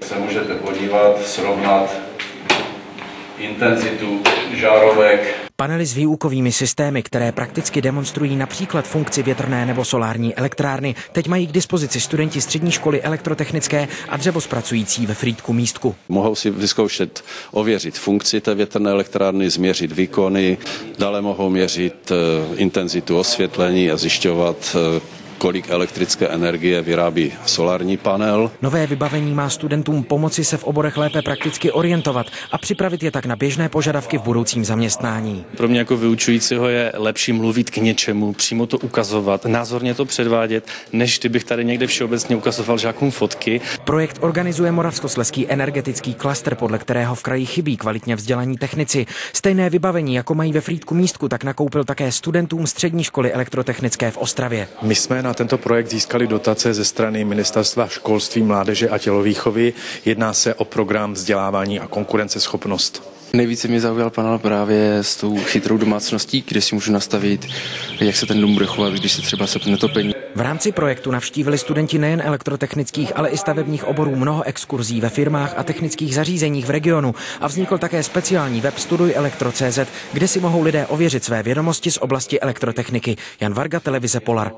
Se můžete podívat, srovnat intenzitu žárovek. Panely s výukovými systémy, které prakticky demonstrují například funkci větrné nebo solární elektrárny, teď mají k dispozici studenti střední školy elektrotechnické a dřevospracující ve Frýdku Místku. Mohou si vyzkoušet ověřit funkci té větrné elektrárny, změřit výkony, dále mohou měřit intenzitu osvětlení a zjišťovat, kolik elektrické energie vyrábí solární panel. Nové vybavení má studentům pomoci se v oborech lépe prakticky orientovat a připravit je tak na běžné požadavky v budoucím zaměstnání. Pro mě jako vyučujícího je lepší mluvit k něčemu, přímo to ukazovat, názorně to předvádět, než kdybych tady někde všeobecně ukazoval žákům fotky. Projekt organizuje Moravskoslezský energetický klaster, podle kterého v kraji chybí kvalitně vzdělaní technici. Stejné vybavení, jako mají ve Frýdku Místku, tak nakoupil také studentům střední školy elektrotechnické v Ostravě. My jsme na tento projekt získali dotace ze strany Ministerstva školství, mládeže a tělovýchovy. Jedná se o program vzdělávání a konkurenceschopnost. Nejvíce mě zaujal panel právě s tou chytrou domácností, kde si můžu nastavit, jak se ten dům bude chovat, když se třeba sepne topení. V rámci projektu navštívili studenti nejen elektrotechnických, ale i stavebních oborů mnoho exkurzí ve firmách a technických zařízeních v regionu a vznikl také speciální web Studuj Elektro.cz, kde si mohou lidé ověřit své vědomosti z oblasti elektrotechniky. Jan Varga, televize Polar.